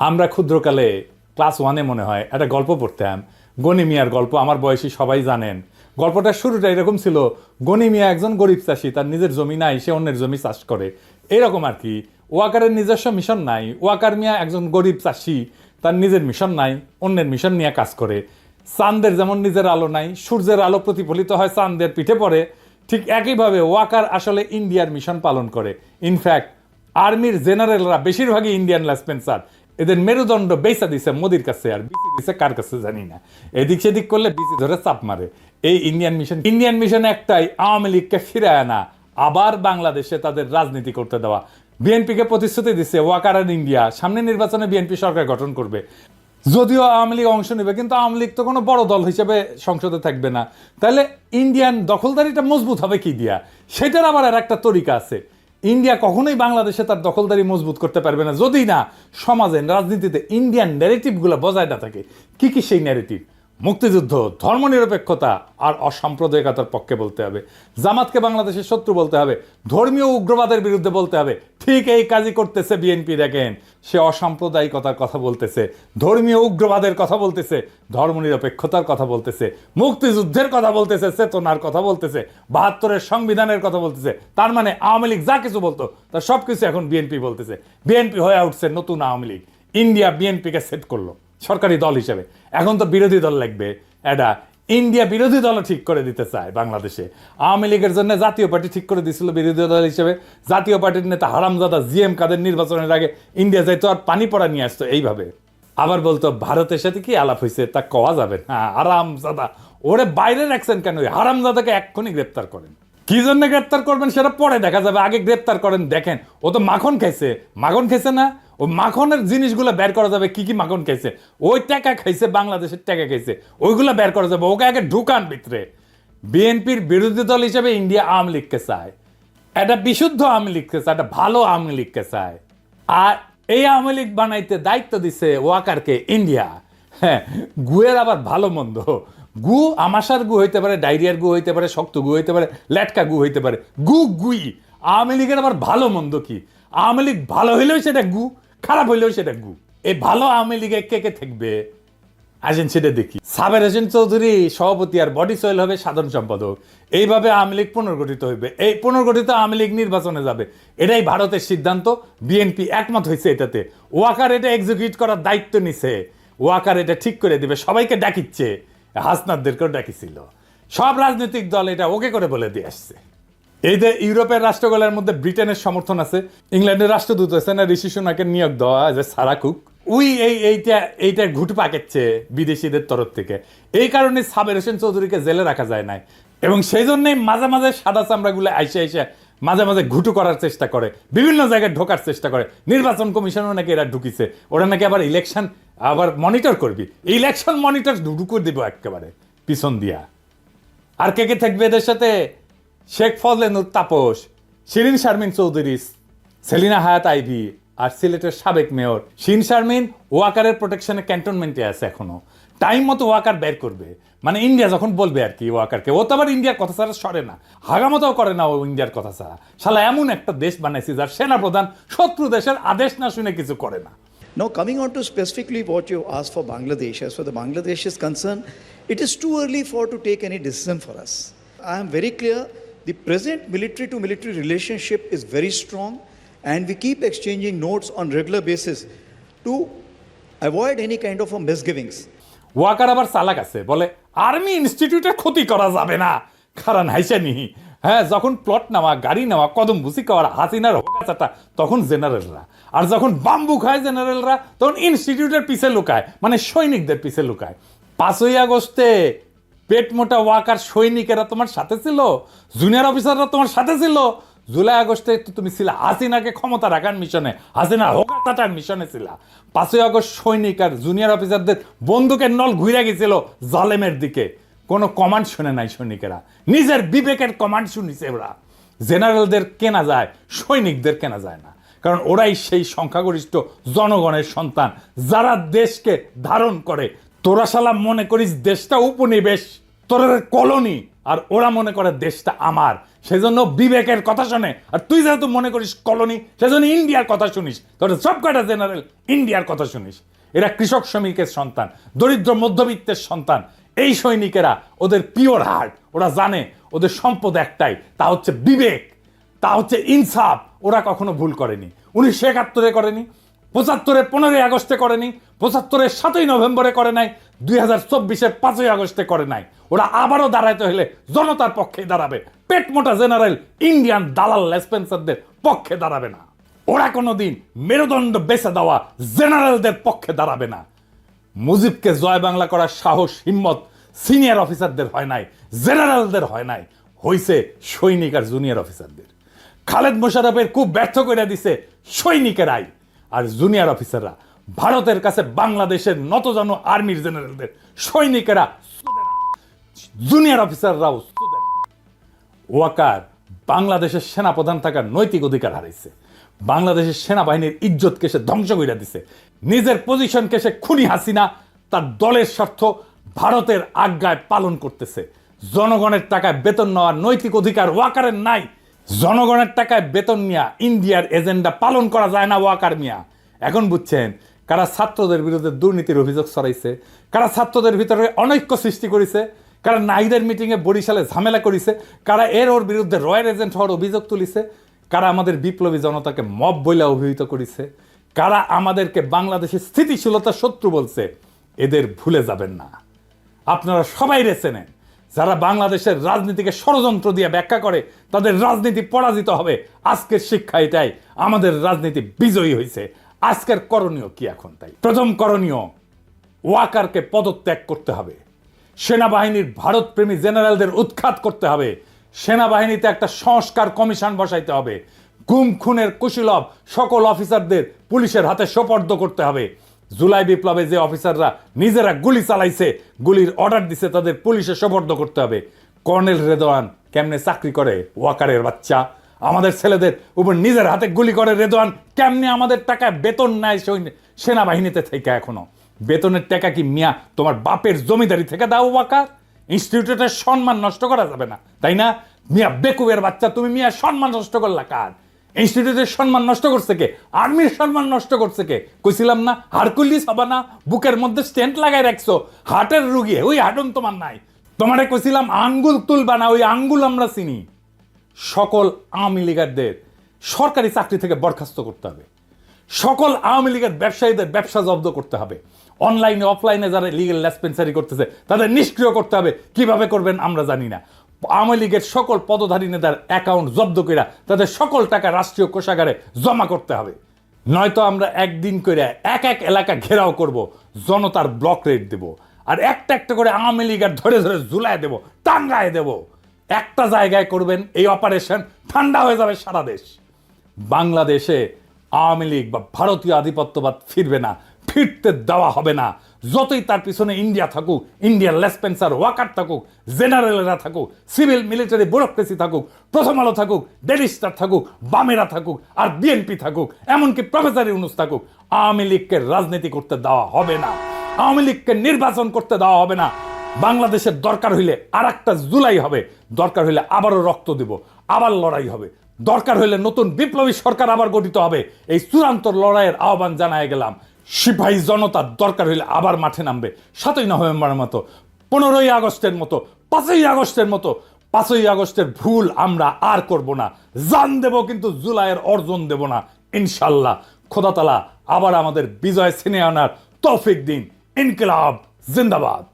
আমরা ক্ষুদ্রকালে ক্লাস 1-এ মনে হয় একটা গল্প পড়তাম, গনি মিয়ার গল্প। আমার বয়সী সবাই জানেন। গল্পটার শুরুটা এরকম ছিল, গনি মিয়া একজন গরিব চাষি, তার নিজের জমি নাই, সে অন্যের জমি চাষ করে, এরকম আর কি। ওয়াকারের নিজস্ব মিশন নাই। ওয়াকার মিয়া একজন গরিব চাষি, তার নিজের মিশন নাই, অন্যের মিশন নিয়ে কাজ করে। চাঁদের যেমন নিজের আলো নাই, সূর্যের আলো প্রতিফলিত হয় চাঁদের পিঠে পড়ে, ঠিক একইভাবে ওয়াকার আসলে ইন্ডিয়ার মিশন পালন করে। ইনফ্যাক্ট আর্মির জেনারেলরা বেশিরভাগই ইন্ডিয়ান লেসপেন্সার। এদের মেরুদণ্ড বেচা দিছে মোদির কাছে, আর বিসি দিছে কার কাছে জানি না। এদিক সেদিক করলে বিসি ধরে চাপ মারে। এই ইন্ডিয়ান মিশন একটাই, আওয়ামী লীগকে ফিরায় আনা, আবার বাংলাদেশে তাদের রাজনীতি করতে দেওয়া। বিএনপিকে প্রতিশ্রুতি দিচ্ছে ওয়াকার আর ইন্ডিয়া সামনে নির্বাচনে বিএনপি সরকার গঠন করবে। যদিও আওয়ামী লীগ অংশ নেবে, কিন্তু আওয়ামী লীগ তো কোনো বড় দল হিসেবে সংসদে থাকবে না। তাহলে ইন্ডিয়ান দখলদারিটা মজবুত হবে কি দিয়া? সেটার আবার আর একটা তরিকা আছে। ইন্ডিয়া কখনোই বাংলাদেশে তার দখলদারি মজবুত করতে পারবে না যদি না সমাজে, রাজনীতিতে ইন্ডিয়ান ন্যারেটিভগুলো বজায় না থাকে। কি কি সেই ন্যারেটিভ? মুক্তিযুদ্ধ, ধর্মনিরপেক্ষতা আর অসাম্প্রদায়িকতার পক্ষে বলতে হবে। জামাতকে বাংলাদেশের শত্রু বলতে হবে, ধর্মীয় উগ্রবাদের বিরুদ্ধে বলতে হবে। ঠিক এই কাজই করতেছে বিএনপি। দেখেন, সে অসাম্প্রদায়িকতার কথা বলতেছে, ধর্মীয় উগ্রবাদের কথা বলতেছে, ধর্মনিরপেক্ষতার কথা বলতেছে, মুক্তিযুদ্ধের কথা বলতেছে, চেতনার কথা বলতেছে, ৭২-এর সংবিধানের কথা বলতেছে। তার মানে আওয়ামী লীগ যা কিছু বলতো তার সব কিছু এখন বিএনপি বলতেছে। বিএনপি হয়ে উঠছে নতুন আওয়ামী লীগ। ইন্ডিয়া বিএনপিকে সেট করলো সরকারি দল হিসেবে। এখন তো বিরোধী দল লাগবে। এটা ইন্ডিয়া বিরোধী দলও ঠিক করে দিতে চায় বাংলাদেশে। আওয়ামী লীগের জন্য জাতীয় পার্টি ঠিক করে দিয়েছিল বিরোধী দল হিসেবে। জাতীয় পার্টির নেতা হারামজাদা জিএম কাদের নির্বাচনের আগে ইন্ডিয়া যাইতো আর পানি পড়া নিয়ে আসতো এইভাবে। আবার বলতো ভারতের সাথে কি আলাপ হয়েছে তা কওয়া যাবে না। হারামজাদা, ওরে বাইরে রাখছেন কেন? হারামজাদাকে এক্ষুনি গ্রেপ্তার করেন। কি জন্য গ্রেপ্তার করবেন সেটা পরে দেখা যাবে, আগে গ্রেপ্তার করেন। দেখেন, ও তো মাখন খাইছে না? ও মাখনের জিনিসগুলো বের করা যাবে, কি কি মাখন খাইছে। ওই টাকা খাইছে, বাংলাদেশের টাকা খাইছে, ওইগুলো বের করা যাবে। ওকে আগে ঢুকান ভিতরে। বিএনপির বিরোধী দল হিসেবে ইন্ডিয়া আওয়ামী লীগকে চায়, একটা বিশুদ্ধ আওয়ামী লীগকে চায়, একটা ভালো আওয়ামী লীগকে চায়। আর এই আওয়ামী লীগ বানাইতে দায়িত্ব দিছে ওয়াকারকে ইন্ডিয়া। হ্যাঁ, গুয়ের আবার ভালো মন্দ। গু আমাশার গু হইতে পারে, ডায়রিয়ার গু হইতে পারে, শক্ত গু হইতে পারে, লেটকা গু হইতে পারে, গুই। আওয়ামী লীগের আবার ভালো মন্দ কি? আওয়ামী লীগ ভালো হইলেও সেটা গু, খারাপ হইলেও সেটা গু। এই ভালো আওয়ামী লীগে কে কে থাকবে আসেন সেটা দেখি। সাবের হোসেন চৌধুরী সভাপতি আর বডি সোহেল হবে সাধারণ সম্পাদক। এইভাবে আওয়ামী লীগ পুনর্গঠিত হইবে। এই পুনর্গঠিত আওয়ামী লীগ নির্বাচনে যাবে। এটাই ভারতের সিদ্ধান্ত। বিএনপি একমত হয়েছে এটাতে। ওয়াকার এটা এক্সিকিউট করার দায়িত্ব নিছে। ওয়াকার এটা ঠিক করে দিবে। সবাইকে ডাকিচ্ছে, হাসনাতদেরকেও ডাকিছিল। সব রাজনৈতিক দল এটা ওকে করে বলে দিয়ে আসছে। এই যে ইউরোপের রাষ্ট্রগুলোর মধ্যে ব্রিটেনের সমর্থন আছে, ইংল্যান্ডের রাষ্ট্রদূত আছে না ঋষি সুনাকের নিয়োগ দেওয়া যে সারা কুক, এইটা ঘুটু পাকাচ্ছে বিদেশিদের তরফ থেকে। এই কারণে সাবের হোসেন চৌধুরীকে জেলে রাখা যায় নাই। এবং সেই জন্যই মাঝে মাঝে সাদা চামড়াগুলো আইসে মাঝে মাঝে ঘুটু করার চেষ্টা করে, বিভিন্ন জায়গায় ঢোকার চেষ্টা করে। নির্বাচন কমিশনও নাকি এরা ঢুকিছে। ওরা নাকি আবার ইলেকশন আবার মনিটর করবি। ইলেকশন মনিটর ঢুকুর দিব একেবারে পিছন দিয়া। আর কে কে থাকবে এদের সাথে? শেখ ফজলেনুর তাপস, শিরিন শারমিন চৌধুরী, সেলিনা হায়াত আইভি, আর সিলেটের সাবেক মেয়র শিন শারমিন ওয়াকারের প্রোটেকশনে ক্যান্টনমেন্টে আছে এখনো। টাইম মতো ওয়াকার বের করবে, মানে ইন্ডিয়া যখন বলবে আর কি ওয়াকারকে। ও তো আবার ইন্ডিয়ার কথা ছাড়া সরে না, হাগামতাও করে না ও ইন্ডিয়ার কথা ছাড়া। শালা এমন একটা দেশ বানাইছে যার সেনাপ্রধান শত্রু দেশের আদেশ না শুনে কিছু করে না। Now, coming on to specifically what you asked for Bangladesh, as far as Bangladesh is concerned, it is too early to take any decision for us. I am very clear, the present military to military relationship is very strong, and we keep exchanging notes on regular basis to avoid any kind of a misgivings. Waker আবার চালাক আছে, বলে army ইনস্টিটিউটের ক্ষতি করা যাবে না। কারণ হাইসানি, হ্যাঁ, যখন প্লট নেওয়া, গাড়ি নেওয়া, কদম বুসি খাওয়ার হাসিনার হোকাচাটা, তখন জেনারেলরা। আর যখন বাম্বু খায় জেনারেলরা, তখন ইনস্টিটিউটের পিছে লুকায়, মানে সৈনিকদের পিছে লুকায়। 5ই আগস্টে পেট মোটা ওয়াকার সৈনিকেরা তোমার সাথে ছিল, জুনিয়র অফিসাররা তোমার সাথে ছিল। জুলাই আগস্টে তো তুমি ছিল হাসিনাকে ক্ষমতা রাখার মিশনে, হাসিনা হোকাচাটার মিশনে ছিল। 5ই আগস্ট সৈনিক আর জুনিয়র অফিসারদের বন্দুকের নল ঘুরে গেছিল জালেমের দিকে। কোনো কমান্ড শুনে নাই সৈনিকেরা, নিজের বিবেকের কমান্ড শুনিছে ওরা। জেনারেলদের কেনা যায়, সৈনিকদের কেনা যায় না, কারণ ওরাই সেই সংখ্যাগরিষ্ঠ জনগণের সন্তান যারা দেশকে ধারণ করে। তোরা শালা মনে করিস দেশটা উপনিবেশ, তোরা কলোনি, আর ওরা মনে করে দেশটা আমার। সেজন্য বিবেকের কথা শোনে। আর তুই যেহেতু মনে করিস কলোনি, সেজন্য ইন্ডিয়ার কথা শুনিস। তোর সব কয়টা জেনারেল ইন্ডিয়ার কথা শুনিস। এরা কৃষক শ্রমিকের সন্তান, দরিদ্র মধ্যবিত্তের সন্তান। এই সৈনিকেরা, ওদের পিওর হার্ট, ওরা জানে ওদের সম্পদ একটাই, তা হচ্ছে বিবেক, তা হচ্ছে ইনসাফ। ওরা কখনো ভুল করেনি। 1971-এ করেনি, 75-এর 15ই আগস্টে করেনি, 75-এর 7ই নভেম্বরে করে নাই, 2024-এর 5ই আগস্টে করে নাই। ওরা আবারও দাঁড়াইতে হলে জনতার পক্ষে দাঁড়াবে। পেট মোটা জেনারেল ইন্ডিয়ান দালাল লেসপেন্সারদের পক্ষে দাঁড়াবে না। ওরা কোনোদিন মেরুদণ্ড বেছে দেওয়া জেনারেলদের পক্ষে দাঁড়াবে না। মুজিবকে জয় বাংলা করার সাহস হিম্মত সিনিয়র অফিসারদের হয় নাই, জেনারেলদের হয় নাই, হইছে সৈনিক আর জুনিয়র অফিসারদের। খালেদ মোশাররফের খুব ব্যর্থ করে দিছে সৈনিকেরাই, আর জুনিয়র অফিসাররা ভারতের কাছে বাংলাদেশের নতজানু আর্মির জেনারেলদের, সৈনিকেরা জুনিয়র অফিসাররাও। ওয়াকার বাংলাদেশের সেনাপ্রধান থাকার নৈতিক অধিকার হারাইছে। বাংলাদেশের সেনাবাহিনীর ইজ্জতকে সে ধ্বংস করে দিছে। নিজের পজিশনকে সে খুনি হাসিনা তার দলের স্বার্থ ভারতের আজ্ঞায় পালন করতেছে। জনগণের টাকায় বেতন নেওয়ার নৈতিক অধিকার ওয়াকারের নাই। জনগণের টাকায় বেতন নিয়ে ইন্ডিয়ার এজেন্ডা পালন করা যায় না ওয়াকার মিয়া। এখন বুঝছেন কারা ছাত্রদের বিরুদ্ধে দুর্নীতির অভিযোগ ছড়াইছে, কারা ছাত্রদের ভিতরে অনৈক্য সৃষ্টি করেছে, কারা নাইদের মিটিংয়ে বরিশালে ঝামেলা করেছে, কারা ওর বিরুদ্ধে রয়্যাল এজেন্ট হওয়ার অভিযোগ তুলিছে, কারা আমাদের বিপ্লবী জনতাকে মব বইলা অভিহিত করেছে, কারা আমাদেরকে বাংলাদেশের স্থিতিশীলতার শত্রু বলছে। এদের ভুলে যাবেন না। আপনারা সবাই রেছে নেন। যারা বাংলাদেশের রাজনীতিকে ষড়যন্ত্র দিয়ে ব্যাখ্যা করে তাদের রাজনীতি পরাজিত হবে। আজকের শিক্ষা এটাই, আমাদের রাজনীতি বিজয়ী হয়েছে। আজকের করণীয় কি এখন? তাই প্রথম করণীয়, ওয়াকারকে পদত্যাগ করতে হবে। সেনাবাহিনীর ভারতপ্রেমী জেনারেলদের উৎখাত করতে হবে। সেনাবাহিনীতে একটা সংস্কার কমিশন বসাইতে হবে। গুম খুনের কুশীলব সকল অফিসারদের পুলিশের হাতে সোপর্দ করতে হবে। জুলাই বিপ্লবে যে অফিসাররা নিজেরা গুলি চালাইছে, গুলির অর্ডার দিছে, তাদের পুলিশে সোপর্দ করতে হবে। কর্নেল রেদওয়ান কেমনে চাকরি করে? ওয়াকারের বাচ্চা। আমাদের ছেলেদের উপর নিজের হাতে গুলি করে রেদওয়ান কেমনে আমাদের টাকায় বেতন নেয় সেনাবাহিনীতে থেকে? এখনো বেতনের টাকা কি মিয়া তোমার বাপের জমিদারি থেকে দাও ওয়াকার? ইনস্টিটিউটের সম্মান নষ্ট করা যাবে না, তাই না? মিয়া বেকুবের বাচ্চা, তুমি মিয়া সম্মান নষ্ট করলা কার? ইনস্টিটিউটের সম্মান নষ্ট করছে কে? আর্মির সম্মান নষ্ট করছে কে? কইছিলাম না হারকুলিস হবা না, বুকের মধ্যে স্টেন্ট লাগাই রাখছো, হার্টের রুগী, ওই হার্টন তোমার নাই। তোমারে কইছিলাম আঙ্গুল তুলবা না, ওই আঙ্গুল আমরা চিনি। সকল আওয়ামী লীগারদের সরকারি চাকরি থেকে বরখাস্ত করতে হবে। সকল আওয়ামী লীগের ব্যবসায়ীদের ব্যবসা জব্দ করতে হবে। অনলাইনে অফলাইনে যারা লিগেল লেসপেন্সারি করতেছে তাদের নিষ্ক্রিয় করতে হবে। কিভাবে করবেন আমরা জানি না। আওয়ামী লীগের সকল পদধারী নেতার অ্যাকাউন্ট জব্দ করে তাদের সকল টাকা রাষ্ট্রীয় কোষাগারে জমা করতে হবে। নয়তো আমরা একদিন করে এক এক এলাকা ঘেরাও করব, জনতার ব্লক রেট দেব, আর একটা একটা করে আওয়ামী লীগের ধরে ধরে ঝুলায় দেব, টাঙ্গায় দেব। একটা জায়গায় করবেন এই অপারেশন, ঠান্ডা হয়ে যাবে সারা দেশ। বাংলাদেশে আওয়ামী লীগ বা ভারতীয় আধিপত্যবাদ ফিরবে না, ফিরতে দেওয়া হবে না। যতই তার পিছনে ইন্ডিয়া থাকুক, ইন্ডিয়ার লেসপেন্সার ওয়াকার থাকুক, জেনারেলরা থাকুক, সিভিল মিলিটারি ব্যুরোক্রেসি থাকুক, প্রথম আলো থাকুক, ডেইলি স্টার থাকুক, বামেরা থাকুক, আর বিএনপি থাকুক, এমনকি প্রফেসর ইউনূস থাকুক, আওয়ামী লীগকে রাজনীতি করতে দেওয়া হবে না। আওয়ামী লীগকে নির্বাচন করতে দেওয়া হবে না। বাংলাদেশের দরকার হইলে আর একটা জুলাই হবে, দরকার হইলে আবারও রক্ত দেব, আবার লড়াই হবে, দরকার হইলে নতুন বিপ্লবী সরকার আবার গঠিত হবে। এই চূড়ান্ত লড়াইয়ের আহ্বান জানায় গেলাম। সিপাহী জনতার দরকার হইলে আবার মাঠে নামবে 7ই নভেম্বরের মতো, 15ই আগস্টের মতো, 5ই আগস্টের মতো। 5ই আগস্টের ভুল আমরা আর করব না। জান দেব কিন্তু জুলাইয়ের অর্জন দেব না ইনশাল্লাহ। খোদা তাআলা আবার আমাদের বিজয় ছিনিয়ে আনার তৌফিক দিন। ইনকিলাব জিন্দাবাদ।